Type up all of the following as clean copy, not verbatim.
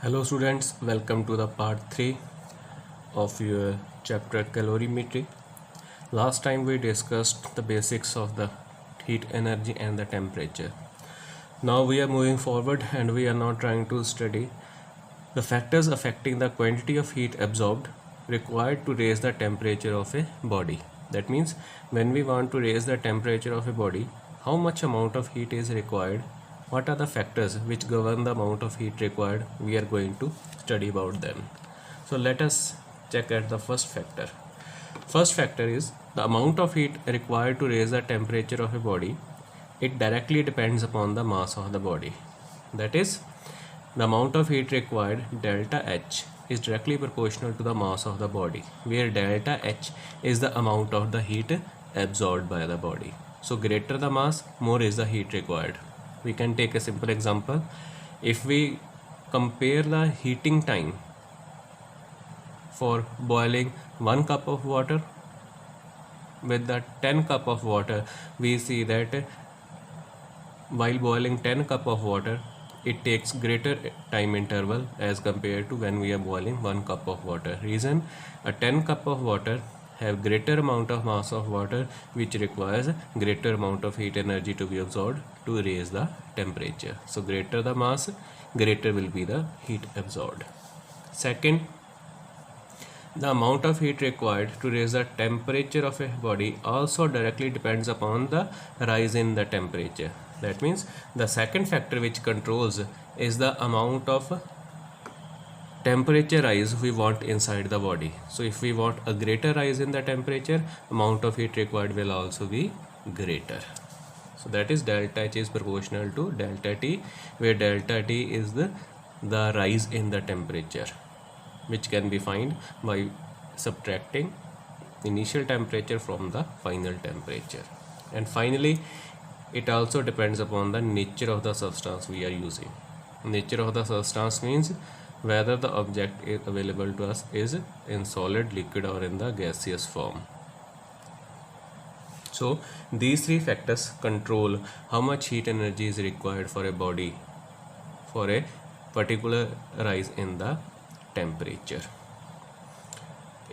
Hello students, welcome to the part 3 of your chapter calorimetry. Last time we discussed the basics of the heat energy and the temperature. Now we are moving forward and we are now trying to study the factors affecting the quantity of heat absorbed required to raise the temperature of a body. That means when we want to raise the temperature of a body, how much amount of heat is required, what are the factors which govern the amount of heat required, we are going to study about them. So let us check at the first factor. First factor is the amount of heat required to raise the temperature of a body. It directly depends upon the mass of the body. That is, the amount of heat required, delta H, is directly proportional to the mass of the body, where delta H is the amount of the heat absorbed by the body. So greater the mass, more is the heat required. We can take a simple example. If we compare the heating time for boiling 1 cup of water with the 10 cup of water, we see that while boiling 10 cup of water, it takes greater time interval as compared to when we are boiling 1 cup of water. Reason, a 10 cup of water have greater amount of mass of water which requires greater amount of heat energy to be absorbed to raise the temperature. So greater the mass, greater will be the heat absorbed. Second, the amount of heat required to raise the temperature of a body also directly depends upon the rise in the temperature. That means the second factor which controls is the amount of temperature rise we want inside the body. So if we want a greater rise in the temperature, amount of heat required will also be greater. So that is delta H is proportional to delta T, where delta T is the rise in the temperature, which can be found by subtracting initial temperature from the final temperature. And finally, it also depends upon the nature of the substance we are using. Nature of the substance means whether the object is available to us is in solid, liquid or in the gaseous form. So these three factors control how much heat energy is required for a body for a particular rise in the temperature.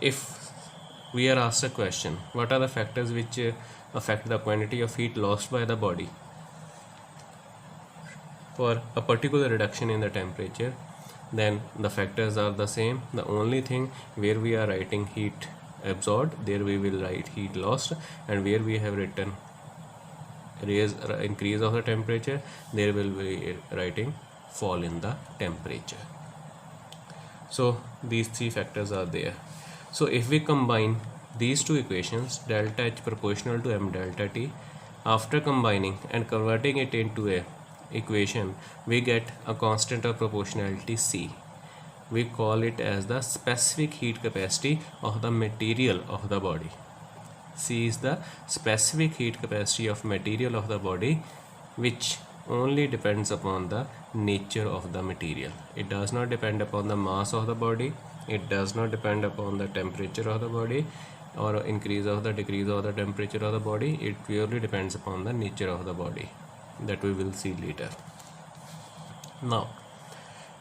If we are asked a question, what are the factors which affect the quantity of heat lost by the body for a particular reduction in the temperature, then the factors are the same. The only thing where we are writing heat absorbed, there we will write heat lost, and where we have written increase of the temperature, there will be writing fall in the temperature. So these three factors are there. So if we combine these two equations, delta H proportional to m delta T, after combining and converting it into a equation, we get a constant of proportionality C. We call it as the specific heat capacity of the material of the body. C is the specific heat capacity of material of the body, which only depends upon the nature of the material. It does not depend upon the mass of the body, it does not depend upon the temperature of the body or increase of the decrease of the temperature of the body. It purely depends upon the nature of the body, that we will see later. Now,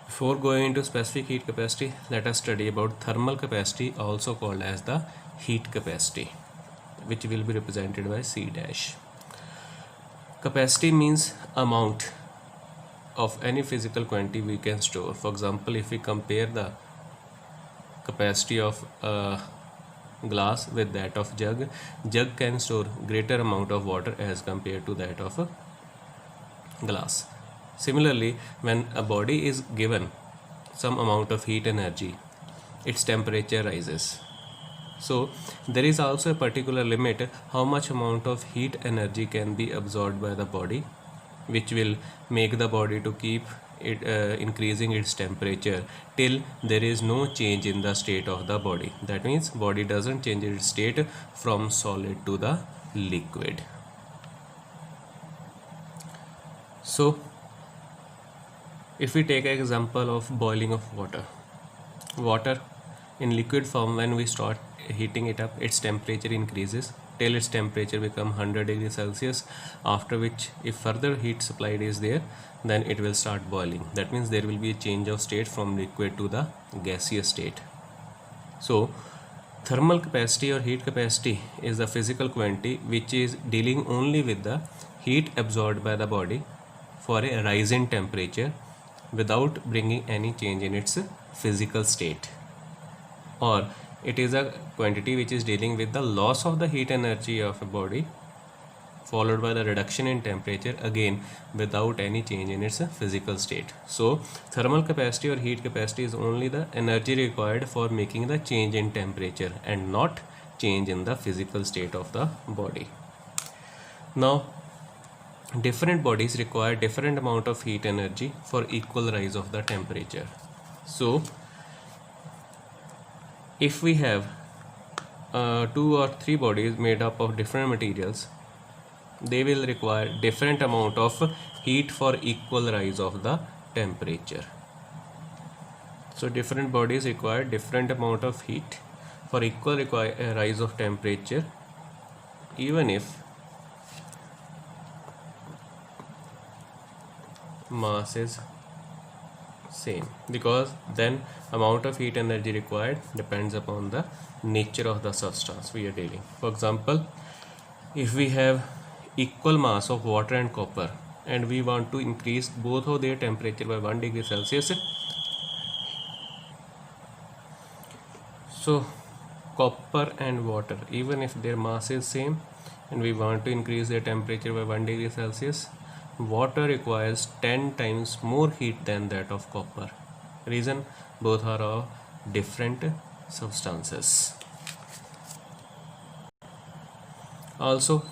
before going into specific heat capacity, let us study about thermal capacity, also called as the heat capacity, which will be represented by C dash. Capacity means amount of any physical quantity we can store. For example, if we compare the capacity of a glass with that of jug can store greater amount of water as compared to that of a glass. Similarly, when a body is given some amount of heat energy, its temperature rises. So there is also a particular limit how much amount of heat energy can be absorbed by the body, which will make the body to keep it increasing its temperature till there is no change in the state of the body. That means body doesn't change its state from solid to the liquid. So if we take an example of boiling of water in liquid form, when we start heating it up, its temperature increases. till its temperature become 100 degrees Celsius, after which if further heat supplied is there, then it will start boiling. That means there will be a change of state from liquid to the gaseous state. So thermal capacity or heat capacity is the physical quantity which is dealing only with the heat absorbed by the body for a rise in temperature without bringing any change in its physical state, or it is a quantity which is dealing with the loss of the heat energy of a body followed by the reduction in temperature, again without any change in its physical state. So thermal capacity or heat capacity is only the energy required for making the change in temperature and not change in the physical state of the body. Now different bodies require different amount of heat energy for equal rise of the temperature. So if we have 2 or 3 bodies made up of different materials, they will require different amount of heat for equal rise of the temperature. So different bodies require different amount of heat for equal rise of temperature, even if mass is same, because then amount of heat energy required depends upon the nature of the substance we are dealing. For example, if we have equal mass of water and copper and we want to increase both of their temperature by 1 degree Celsius, so copper and water, even if their mass is same and we want to increase their temperature by 1 degree Celsius, water requires 10 times more heat than that of copper. Reason, both are of different substances. Also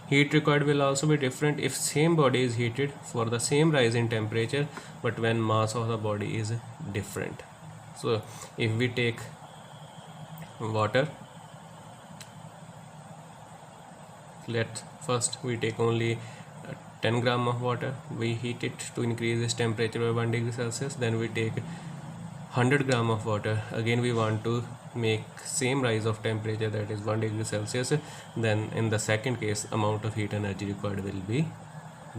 heat required will also be different if same body is heated for the same rise in temperature but when mass of the body is different. So if we take water, let first we take only 10 gram of water, we heat it to increase its temperature by 1 degree Celsius, then we take 100 gram of water, again we want to make same rise of temperature, that is 1 degree Celsius, then in the second case amount of heat energy required will be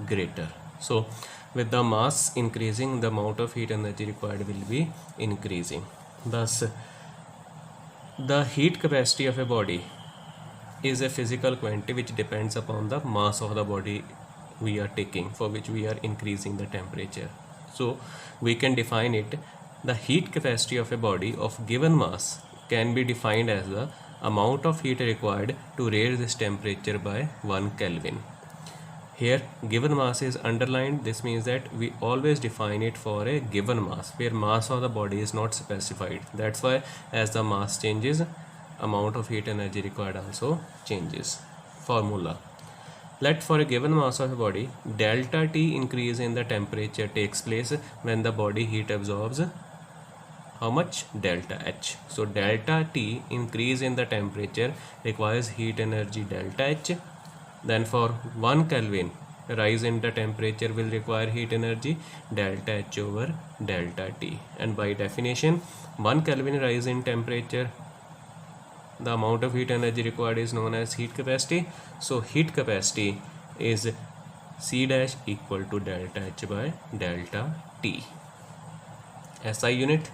greater. So with the mass increasing, the amount of heat energy required will be increasing. Thus the heat capacity of a body is a physical quantity which depends upon the mass of the body we are taking, for which we are increasing the temperature. So we can define it, the heat capacity of a body of given mass can be defined as the amount of heat required to raise this temperature by 1 Kelvin. Here given mass is underlined. This means that we always define it for a given mass where mass of the body is not specified. That's why as the mass changes, amount of heat energy required also changes. Formula: let for a given mass of a body, delta T increase in the temperature takes place when the body heat absorbs how much? Delta H. So delta T increase in the temperature requires heat energy delta H. Then for 1 Kelvin rise in the temperature will require heat energy delta H over delta T. And by definition, 1 Kelvin rise in temperature, the amount of heat energy required is known as heat capacity. So heat capacity is C dash equal to delta H by delta T. SI unit: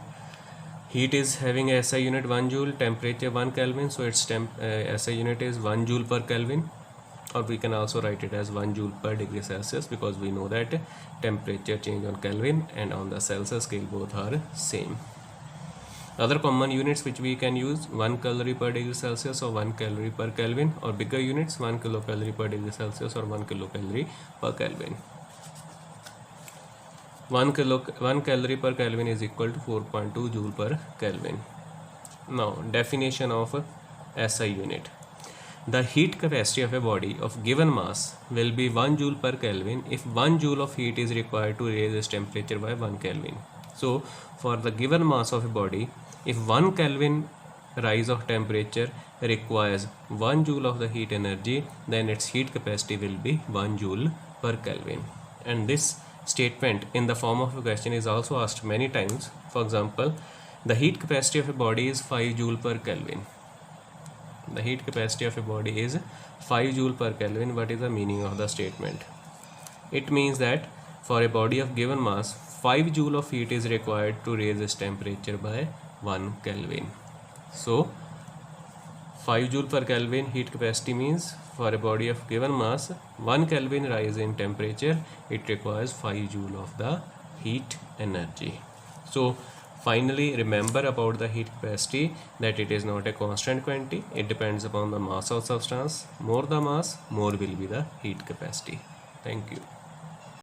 heat is having a SI unit 1 joule, temperature 1 Kelvin, so its SI unit is 1 joule per Kelvin, or we can also write it as 1 joule per degree Celsius, because we know that temperature change on Kelvin and on the Celsius scale both are same. Other common units which we can use: 1 calorie per degree Celsius or 1 calorie per Kelvin, or bigger units 1 kilocalorie per degree Celsius or 1 kilocalorie per Kelvin. 1 calorie per Kelvin is equal to 4.2 joule per Kelvin. Now definition of SI unit: the heat capacity of a body of given mass will be 1 joule per Kelvin if 1 joule of heat is required to raise its temperature by 1 Kelvin. So for the given mass of a body, if 1 Kelvin rise of temperature requires 1 joule of the heat energy, then its heat capacity will be 1 joule per Kelvin. And this statement in the form of a question is also asked many times. For example, the heat capacity of a body is 5 joule per Kelvin. the heat capacity of a body is 5 joule per Kelvin. What is the meaning of the statement? It means that for a body of given mass, 5 joule of heat is required to raise its temperature by 1 Kelvin. So 5 joule per Kelvin heat capacity means for a body of given mass, 1 Kelvin rise in temperature, it requires 5 joule of the heat energy. So finally, remember about the heat capacity that it is not a constant quantity. It depends upon the mass of substance. More the mass, more will be the heat capacity. Thank you.